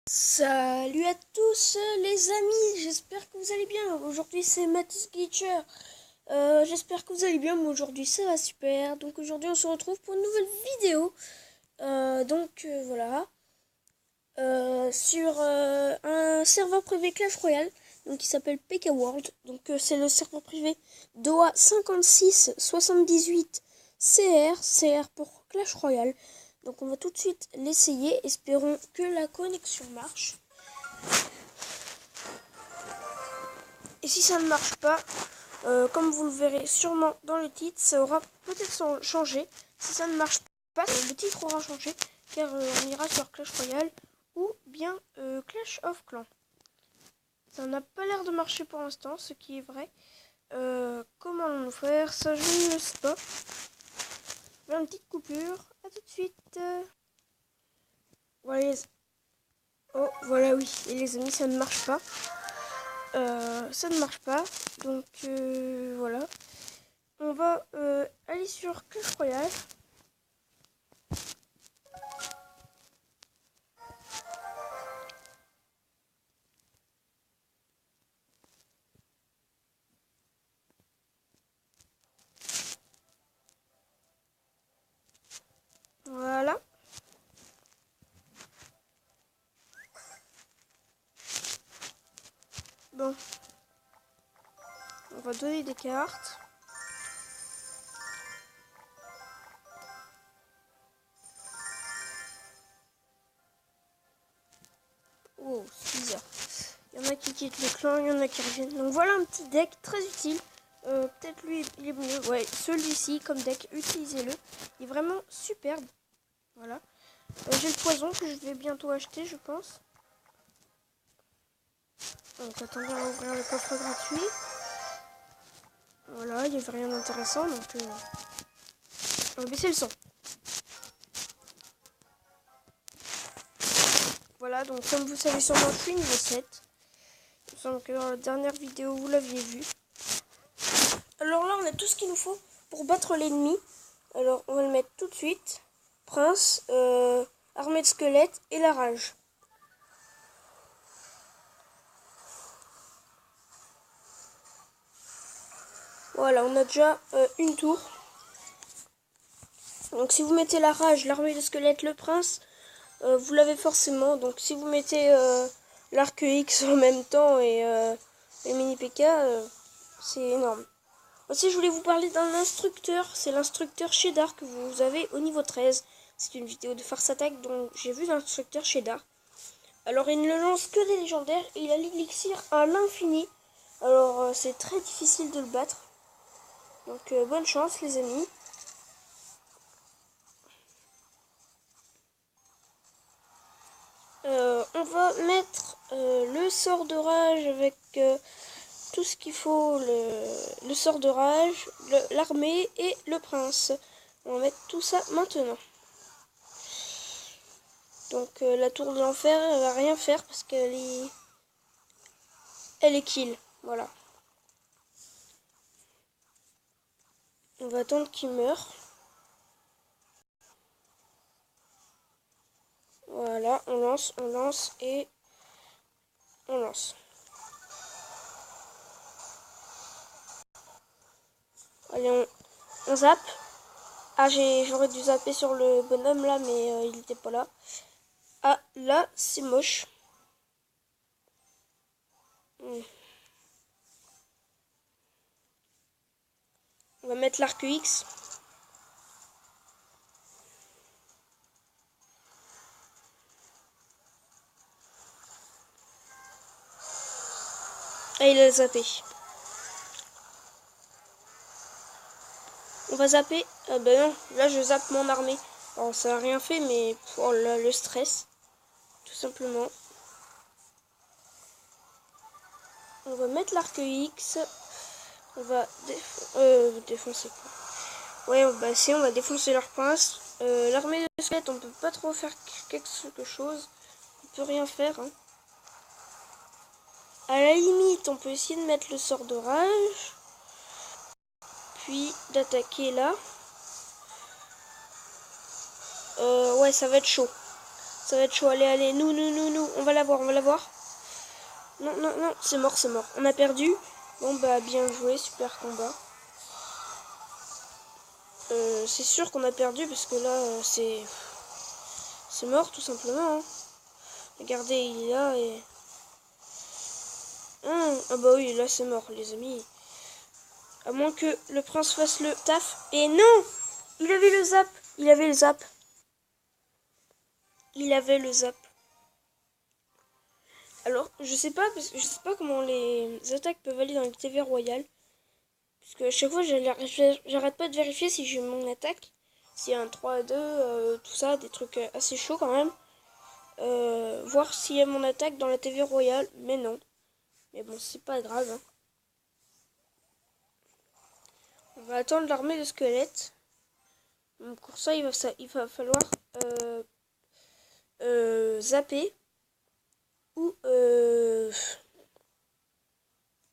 Salut à tous les amis, j'espère que vous allez bien. Aujourd'hui c'est Mathis Glitcher. J'espère que vous allez bien, mais aujourd'hui ça va super. Donc aujourd'hui on se retrouve pour une nouvelle vidéo. Voilà. Sur un serveur privé Clash Royale, donc qui s'appelle PK World. Donc c'est le serveur privé DOA 5678 CR pour Clash Royale. Donc on va tout de suite l'essayer. Espérons que la connexion marche. Et si ça ne marche pas, comme vous le verrez sûrement dans le titre, ça aura peut-être changé. Si ça ne marche pas, le titre aura changé, car on ira sur Clash Royale ou bien Clash of Clans. Ça n'a pas l'air de marcher pour l'instant, ce qui est vrai. Comment allons-nous faire? Ça, je ne le sais pas. Voilà une petite coupure. A tout de suite. Voilà Oh, voilà, oui. Et les amis, ça ne marche pas. Ça ne marche pas. Donc, voilà. On va aller sur Clash Royale. Voilà. Bon. On va donner des cartes. Oh, c'est bizarre. Il y en a qui quittent le clan, il y en a qui reviennent. Donc voilà un petit deck très utile. Peut-être lui, il est mieux. Ouais, celui-ci comme deck, utilisez-le. Il est vraiment superbe. Voilà. J'ai le poison que je vais bientôt acheter, je pense. Donc attendez, on va ouvrir le coffre gratuit. Voilà, il n'y avait rien d'intéressant, donc on va baisser le son. Voilà, donc comme vous savez sûrement, je suis niveau 7. Il me semble que dans la dernière vidéo, vous l'aviez vu. Alors là, on a tout ce qu'il nous faut pour battre l'ennemi. Alors, on va le mettre tout de suite. Prince, armée de squelettes et la rage. Voilà, on a déjà une tour. Donc si vous mettez la rage, l'armée de squelettes, le prince, vous l'avez forcément. Donc si vous mettez l'arc X en même temps et les mini PK, c'est énorme. Aussi, je voulais vous parler d'un instructeur. C'est l'instructeur Shedar que vous avez au niveau 13. C'est une vidéo de Farce Attack dont j'ai vu l'instructeur Shedar. Alors, il ne lance que des légendaires et il a l'élixir à l'infini. Alors, c'est très difficile de le battre. Donc, bonne chance, les amis. On va mettre le sort de rage avec tout ce qu'il faut. Le sort de rage, l'armée et le prince. On va mettre tout ça maintenant. Donc la tour de l'enfer, elle va rien faire parce qu'elle est... Elle est kill. Voilà. On va attendre qu'il meure. Voilà, on lance et on lance. Allez, on zappe. Ah, j'aurais dû zapper sur le bonhomme là, mais il n'était pas là. Ah, là, c'est moche. On va mettre l'arc X. Ah, il a zappé. On va zapper. Ah ben non, là je zappe mon armée. Alors ça n'a rien fait, mais oh là, le stress. Tout simplement. On va mettre l'arc X. On va défoncer quoi. Ouais, bah si, on va défoncer leur prince. L'armée de squelettes, on peut pas trop faire quelque chose. On peut rien faire. Hein. À la limite, on peut essayer de mettre le sort de rage. Puis d'attaquer là. Ouais, ça va être chaud. Ça va être chaud. Allez, allez, nous. On va l'avoir, on va l'avoir. Non, non, non, c'est mort, c'est mort. On a perdu. Bon, bah, bien joué, super combat. C'est sûr qu'on a perdu parce que là, c'est mort tout simplement. Hein. Regardez, il est là et... ah bah oui, là c'est mort, les amis. À moins que le prince fasse le taf. Et non! Il avait le zap. Il avait le zap. Il avait le zap. Alors, je sais pas comment les attaques peuvent aller dans le TV Royal. Parce que à chaque fois, j'arrête pas de vérifier si j'ai mon attaque. S'il y a un 3-2, tout ça, des trucs assez chauds quand même. Voir s'il y a mon attaque dans la TV Royal. Mais non. Mais bon, c'est pas grave. Hein. On va attendre l'armée de squelettes. Donc pour ça, il va falloir zapper. Ou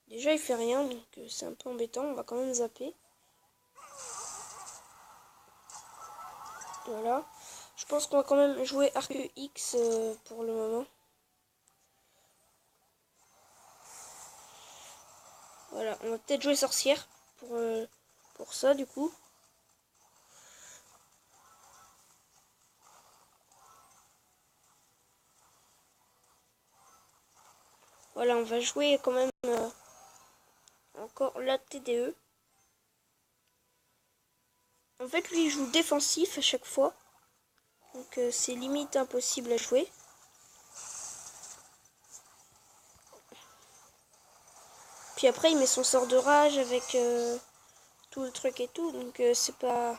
déjà il fait rien, donc c'est un peu embêtant. On va quand même zapper. Voilà. Je pense qu'on va quand même jouer Arc X pour le moment. Voilà, on va peut-être jouer sorcière pour ça du coup. Voilà, on va jouer quand même encore la TDE. En fait, lui, il joue défensif à chaque fois. Donc, c'est limite impossible à jouer. Puis après, il met son sort de rage avec tout le truc et tout. Donc, c'est pas...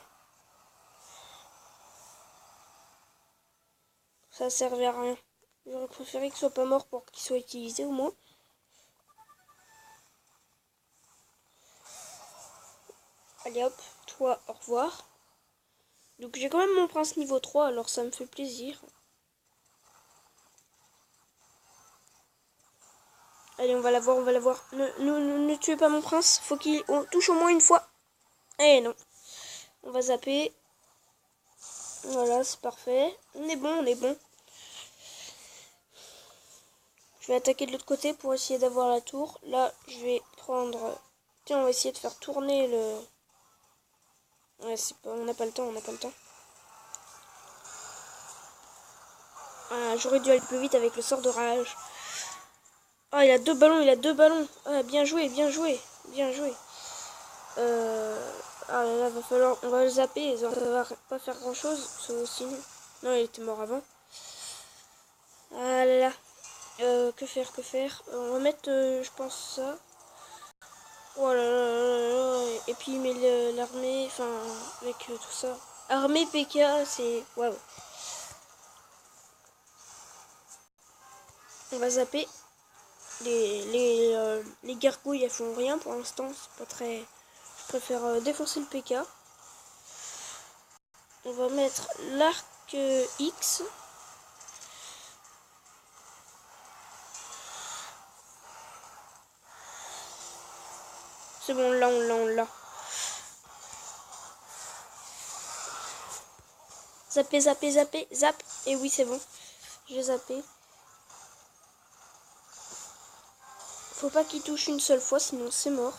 Ça servait à rien. J'aurais préféré qu'il soit pas mort pour qu'il soit utilisé au moins. Allez hop, toi, au revoir. Donc j'ai quand même mon prince niveau 3, alors ça me fait plaisir. Allez, on va l'avoir, on va l'avoir. Ne tuez pas mon prince, faut qu'il touche au moins une fois. Eh non. On va zapper. Voilà, c'est parfait. On est bon, on est bon. Je vais attaquer de l'autre côté pour essayer d'avoir la tour. Là, je vais prendre... Tiens, on va essayer de faire tourner le... Ouais, c'est pas... on n'a pas le temps, on n'a pas le temps. Ah, j'aurais dû aller plus vite avec le sort de rage. Ah, il a deux ballons, il a deux ballons. Ah, bien joué, bien joué, bien joué. Ah là là, va falloir... On va le zapper, ça va pas faire grand chose, sinon... Non, il était mort avant. Ah là là. Que faire, que faire on va mettre, je pense, ça. Oh là là là là là. Et puis il met l'armée, enfin, avec tout ça. Armée PK, c'est... Waouh. On va zapper. Les gargouilles, elles font rien pour l'instant. C'est pas très... Je préfère défoncer le PK. On va mettre l'arc X. C'est bon, là, on l'a. Zapper, zapper, zapper, zap. Et oui, c'est bon. J'ai zappé. Faut pas qu'il touche une seule fois, sinon c'est mort.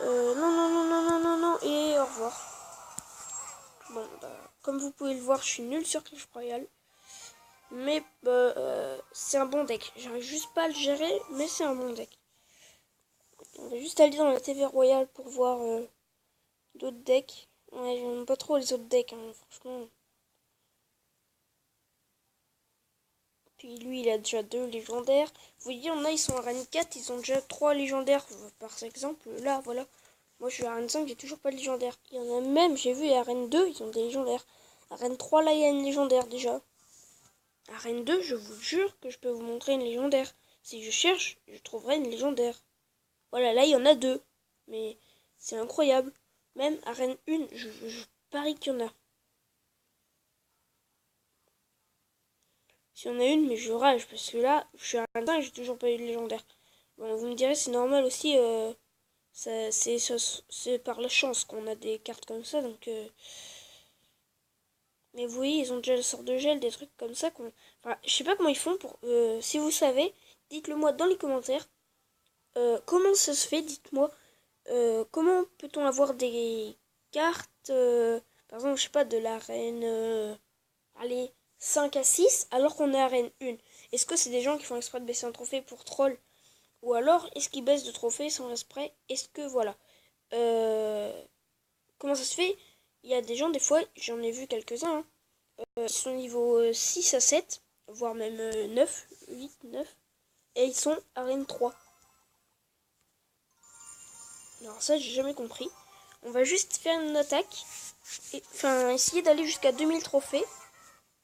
Non. Et au revoir. Bon, bah, comme vous pouvez le voir, je suis nul sur Clash Royale. Mais c'est un bon deck. J'arrive juste pas à le gérer, mais c'est un bon deck. On va juste aller dans la TV Royale pour voir d'autres decks. Ouais, j'aime pas trop les autres decks, hein, franchement. Puis lui, il a déjà 2 légendaires. Vous voyez, il y en a, ils sont à Arène 4, ils ont déjà 3 légendaires. Par exemple, là, voilà. Moi, je suis à Arène 5, j'ai toujours pas de légendaire. Il y en a même, j'ai vu, à Arène 2, ils ont des légendaires. Arène 3, là, il y a une légendaire déjà. Arène 2, je vous jure que je peux vous montrer une légendaire. Si je cherche, je trouverai une légendaire. Voilà, là, il y en a 2. Mais c'est incroyable. Même Arène 1, je parie qu'il y en a. S'il y en a une, mais je rage, parce que là, je suis à Arène 5, j'ai toujours pas eu de légendaire. Bon, vous me direz, c'est normal aussi, c'est par la chance qu'on a des cartes comme ça, donc... Mais vous voyez, ils ont déjà le sort de gel, des trucs comme ça. Enfin, je sais pas comment ils font pour... si vous savez, dites-le moi dans les commentaires. Comment ça se fait, dites-moi. Comment peut-on avoir des cartes, par exemple, je sais pas, de l'arène, allez, 5 à 6, alors qu'on est arène 1. Est-ce que c'est des gens qui font exprès de baisser un trophée pour troll? Ou alors, est-ce qu'ils baissent de trophées sans exprès? Est-ce que, voilà. Euh, Comment ça se fait? Il y a des gens, des fois, j'en ai vu quelques-uns, hein, qui sont niveau 6 à 7, voire même 9, 8, 9, et ils sont arène 3. Alors ça, j'ai jamais compris. On va juste faire une attaque, et, enfin, essayer d'aller jusqu'à 2000 trophées,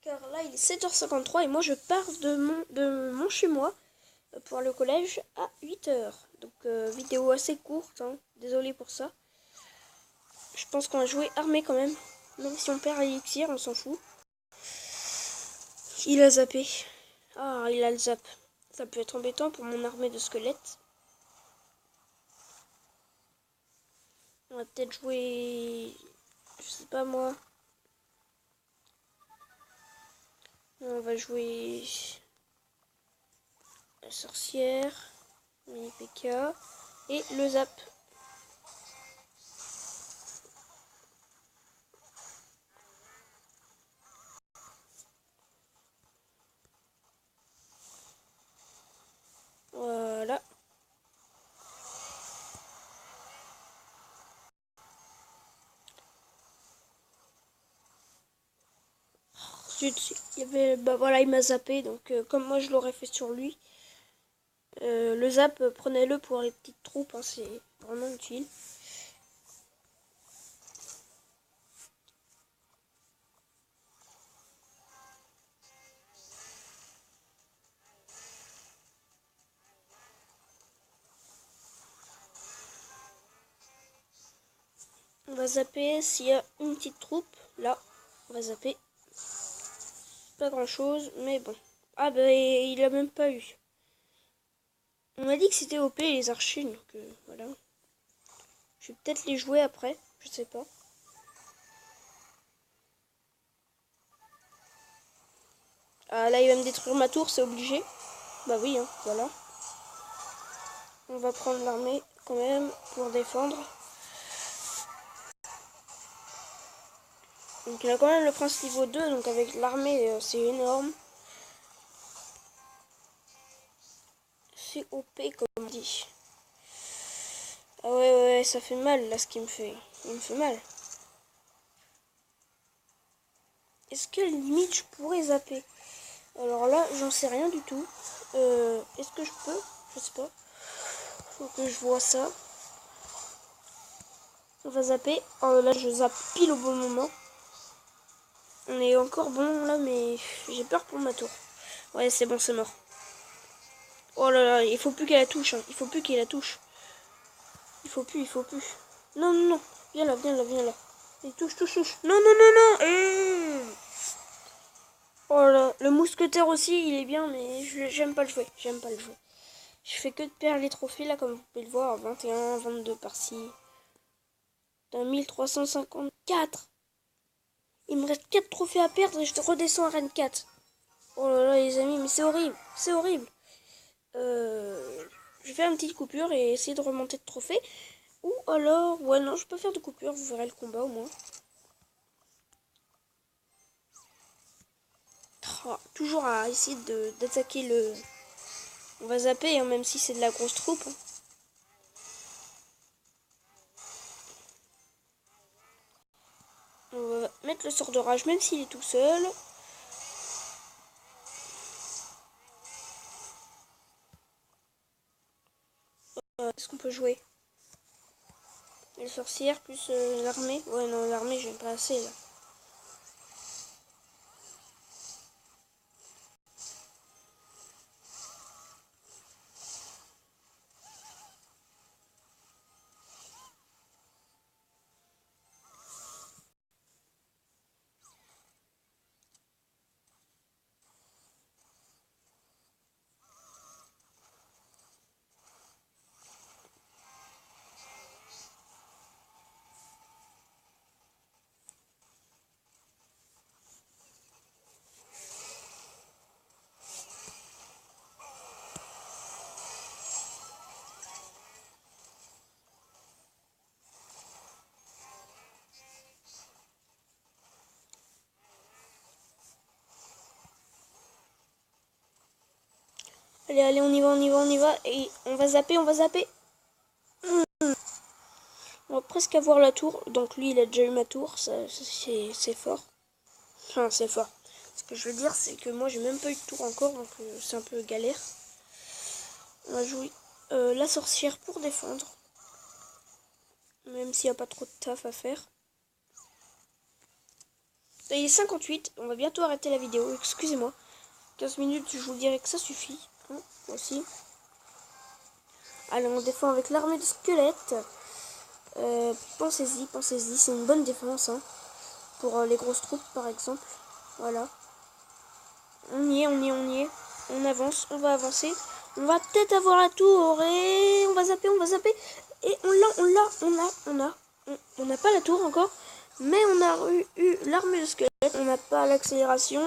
car là, il est 7h53, et moi, je pars de mon chez moi pour le collège à 8h. Donc, vidéo assez courte, hein. Désolé pour ça. Je pense qu'on va jouer armé quand même. Même si on perd l'élixir, on s'en fout. Il a zappé. Ah, il a le zap. Ça peut être embêtant pour mon armée de squelettes. On va peut-être jouer... Je sais pas moi. On va jouer... La sorcière. Mini PK. Et le zap. Voilà. Il y avait, bah voilà, il m'a zappé, donc comme moi je l'aurais fait sur lui. Le zap, prenez-le pour les petites troupes, hein, c'est vraiment utile. On va zapper s'il y a une petite troupe. Là, on va zapper. Pas grand chose, mais bon. Ah bah il a même pas eu. On m'a dit que c'était OP les archers, donc voilà. Je vais peut-être les jouer après, je sais pas. Ah là il va me détruire ma tour, c'est obligé. Bah oui, hein, voilà. On va prendre l'armée quand même pour défendre. Donc il a quand même le prince niveau 2, donc avec l'armée c'est énorme. C'est OP comme on dit. Ah ouais, ça fait mal là ce qu'il me fait. Il me fait mal. Est-ce que limite je pourrais zapper? Alors là, j'en sais rien du tout. Est-ce que je peux? Je sais pas. Faut que je vois ça. On va zapper. Oh là, je zappe pile au bon moment. On est encore bon là, mais j'ai peur pour ma tour. Ouais, c'est bon, c'est mort. Oh là là, il faut plus qu'elle la touche. Hein. Il faut plus qu'elle la touche. Il faut plus, il faut plus. Non, non, non. Viens là, viens là, viens là. Et touche, touche, touche. Non, non, non, non. Oh là, le mousquetaire aussi, il est bien, mais j'aime pas le jouer. J'aime pas le jouer. Je fais que de perdre les trophées là, comme vous pouvez le voir. 21, 22 par-ci. D'un 1354. Il me reste 4 trophées à perdre et je te redescends à Rennes 4. Oh là là les amis, mais c'est horrible. C'est horrible. Je vais faire une petite coupure et essayer de remonter de trophées. Ou alors... Ouais non, je peux faire de coupure, vous verrez le combat au moins. Oh, toujours à essayer d'attaquer le... On va zapper, hein, même si c'est de la grosse troupe. Hein. On va mettre le sort de rage, même s'il est tout seul. Est-ce qu'on peut jouer? Les sorcières plus l'armée. Ouais non, l'armée j'aime pas assez là. Allez, allez, on y va, on y va, on y va. Et on va zapper, on va zapper. On va presque avoir la tour. Donc lui, il a déjà eu ma tour. C'est fort. Enfin, c'est fort. Ce que je veux dire, c'est que moi, j'ai même pas eu de tour encore. Donc c'est un peu galère. On va jouer la sorcière pour défendre. Même s'il n'y a pas trop de taf à faire. Il est 58. On va bientôt arrêter la vidéo. Excusez-moi. 15 minutes, je vous dirais que ça suffit. Hein, aussi. Allez, on défend avec l'armée de squelettes. Pensez-y, pensez-y. C'est une bonne défense. Hein, pour les grosses troupes, par exemple. Voilà. On y est, on y est, on y est. On avance, on va avancer. On va peut-être avoir la tour et on va zapper, on va zapper. Et on n'a pas la tour encore. Mais on a eu l'armée de squelette. On n'a pas l'accélération.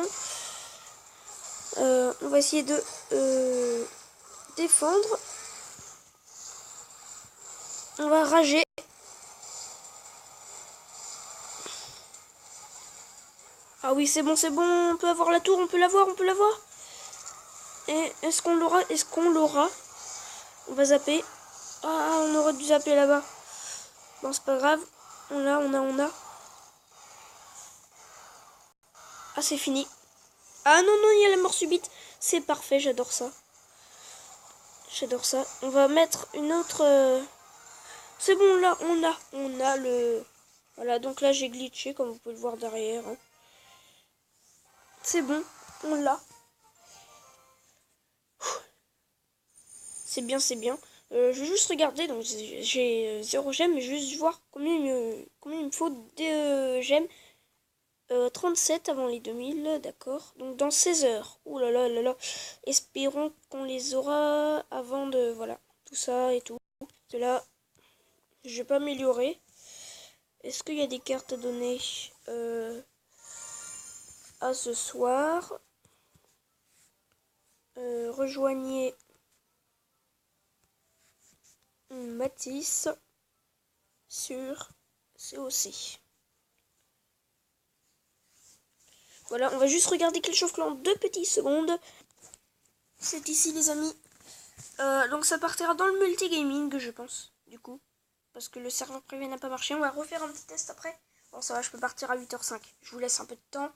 On va essayer de défendre. On va rager. Ah oui, c'est bon, on peut avoir la tour, on peut l'avoir, on peut l'avoir. Et est-ce qu'on l'aura? Est-ce qu'on l'aura? On va zapper. Ah, on aurait dû zapper là-bas. Bon, c'est pas grave. On a. Ah, c'est fini. Ah non, non, il y a la mort subite. C'est parfait, j'adore ça. J'adore ça. On va mettre une autre... C'est bon, là, on a le... Voilà, donc là, j'ai glitché, comme vous pouvez le voir derrière. Hein. C'est bon, on l'a. C'est bien, c'est bien. Je vais juste regarder, donc j'ai 0 gemmes, mais je vais juste voir combien il me faut de gemmes. 37 avant les 2000, d'accord. Donc dans 16 heures. Ouh là là là là. Espérons qu'on les aura avant de... Voilà, tout ça et tout. De là, je vais pas améliorer. Est-ce qu'il y a des cartes à donner à ce soir? Rejoignez Matisse sur COC. Voilà, on va juste regarder quel chauffe-clan 2 petites secondes. C'est ici les amis. Donc ça partira dans le multigaming je pense, du coup. Parce que le serveur privé n'a pas marché. On va refaire un petit test après. Bon ça va, je peux partir à 8h05. Je vous laisse un peu de temps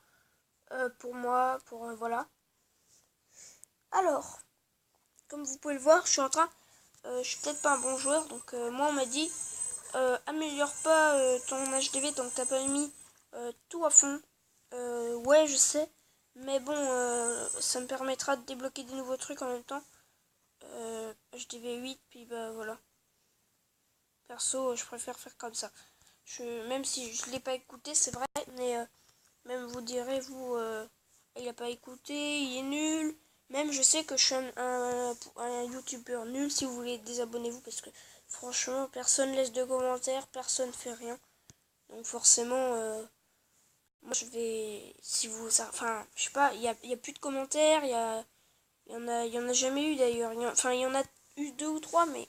pour moi, voilà. Alors, comme vous pouvez le voir, je suis en train... je suis peut-être pas un bon joueur, donc moi on m'a dit... améliore pas ton HDV tant que t'as pas mis tout à fond. Ouais, je sais. Mais bon, ça me permettra de débloquer des nouveaux trucs en même temps. HDV 8, puis bah voilà. Perso, je préfère faire comme ça. Même si je l'ai pas écouté, c'est vrai, mais même vous direz, vous, il a pas écouté, il est nul. Même je sais que je suis un youtubeur nul. Si vous voulez, désabonnez-vous parce que franchement, personne laisse de commentaires, personne fait rien. Donc forcément, moi je vais, si vous, enfin, je sais pas, il y a plus de commentaires, il y en a jamais eu d'ailleurs. Enfin, il y en a eu 2 ou 3, mais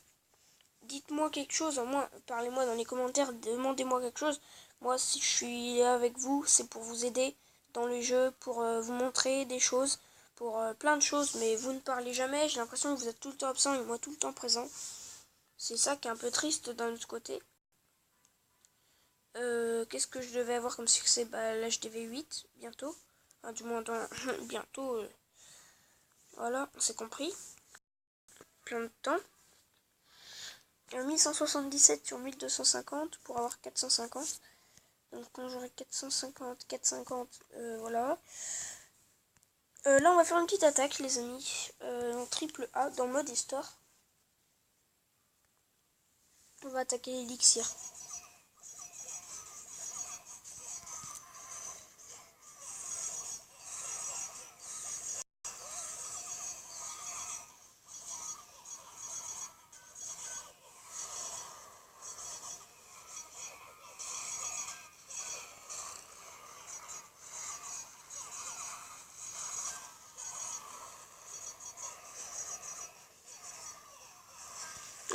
dites-moi quelque chose, au moins, parlez-moi dans les commentaires, demandez-moi quelque chose. Moi, si je suis là avec vous, c'est pour vous aider dans le jeu, pour vous montrer des choses, pour plein de choses, mais vous ne parlez jamais. J'ai l'impression que vous êtes tout le temps absent et moi tout le temps présent. C'est ça qui est un peu triste d'un autre côté. Qu'est-ce que je devais avoir comme succès? Bah, l'HDV 8, bientôt. Enfin, du moins, bientôt. Voilà, on s'est compris. Plein de temps. 1177 sur 1250 pour avoir 450. Donc quand j'aurai 450, voilà. Là on va faire une petite attaque les amis. En triple A dans mode histoire. On va attaquer l'élixir.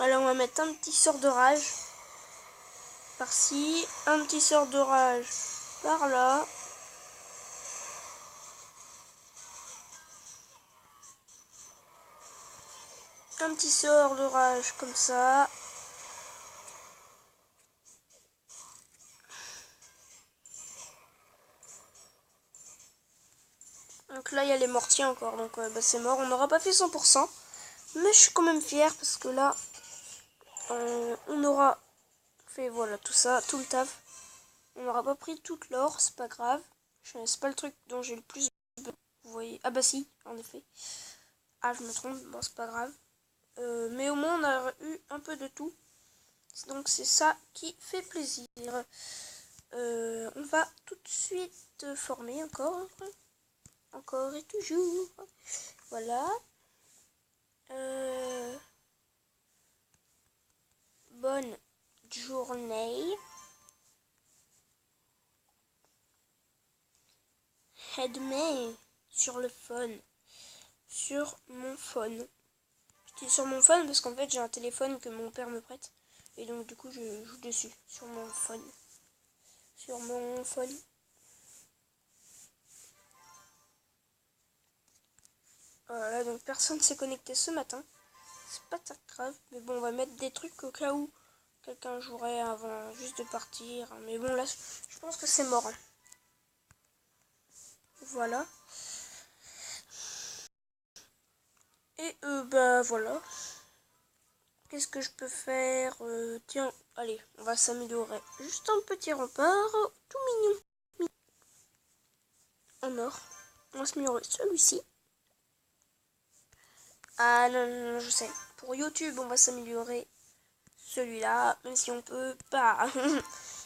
Alors on va mettre un petit sort de rage par-ci, un petit sort de rage par-là. un petit sort de rage comme ça. Donc là, il y a les mortiers encore, donc bah, c'est mort. On n'aura pas fait 100%, mais je suis quand même fière parce que là, on aura fait voilà tout ça, tout le taf. On n'aura pas pris toute l'or, c'est pas grave. C'est pas le truc dont j'ai le plus besoin. Vous voyez, ah bah si, en effet. Ah, je me trompe, bon c'est pas grave. Mais au moins on a eu un peu de tout. Donc c'est ça qui fait plaisir. On va tout de suite former encore. Encore et toujours. Voilà. Bonne journée. Headman sur le phone. Sur mon phone. Je dis sur mon phone parce qu'en fait j'ai un téléphone que mon père me prête. Et donc du coup je joue dessus. Sur mon phone. Sur mon phone. Voilà, donc personne s'est connecté ce matin. C'est pas très grave. Mais bon, on va mettre des trucs au cas où quelqu'un jouerait avant juste de partir. Mais bon, là, je pense que c'est mort. Hein. Voilà. Et bah voilà. Qu'est-ce que je peux faire tiens, allez, on va s'améliorer. Juste un petit rempart tout mignon. En or. On va s'améliorer celui-ci. Ah non, non, non, je sais. Pour YouTube, on va s'améliorer celui-là, même si on peut pas.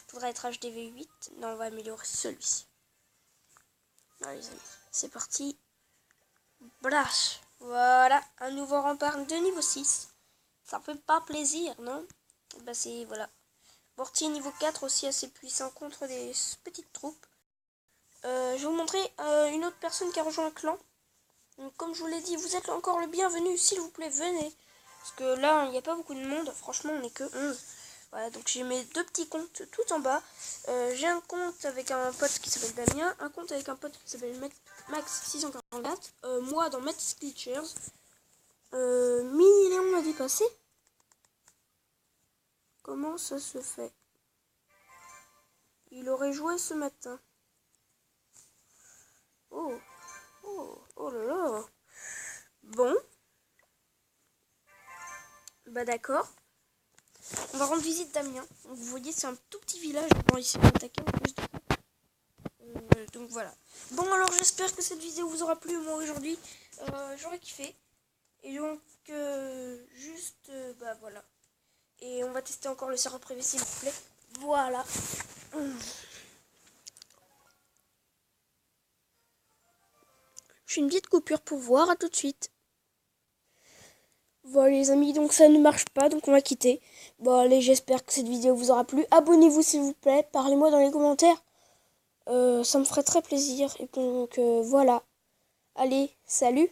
Faudrait être HDV8. Non, on va améliorer celui-ci. Allez les amis, c'est parti. Blash. Voilà, un nouveau rempart de niveau 6. Ça fait pas plaisir, non? Bah c'est, voilà. Mortier niveau 4 aussi assez puissant contre des petites troupes. Je vais vous montrer une autre personne qui a rejoint le clan. Donc, comme je vous l'ai dit, vous êtes encore le bienvenu, s'il vous plaît, venez. Parce que là, il n'y a pas beaucoup de monde, franchement, on n'est que 11. Voilà, donc j'ai mes deux petits comptes tout en bas. J'ai un compte avec un pote qui s'appelle Damien, un compte avec un pote qui s'appelle Max644, moi dans Max Glitchers. Mini Léon m'a dépassé. Comment ça se fait? Il aurait joué ce matin. Oh, oh, oh là là. Bon. Bah d'accord. On va rendre visite Damien. Vous voyez, c'est un tout petit village. Bon, il s'est attaqué en plus de ça. Donc voilà. Bon, alors j'espère que cette vidéo vous aura plu. Moi aujourd'hui, j'aurais kiffé. Et donc, juste, bah voilà. Et on va tester encore le serveur privé s'il vous plaît. Voilà. Je fais une petite coupure pour voir. À tout de suite. Voilà les amis, donc ça ne marche pas, donc on va quitter. Bon allez, j'espère que cette vidéo vous aura plu. Abonnez-vous s'il vous plaît, parlez-moi dans les commentaires. Ça me ferait très plaisir. Et donc voilà. Allez, salut.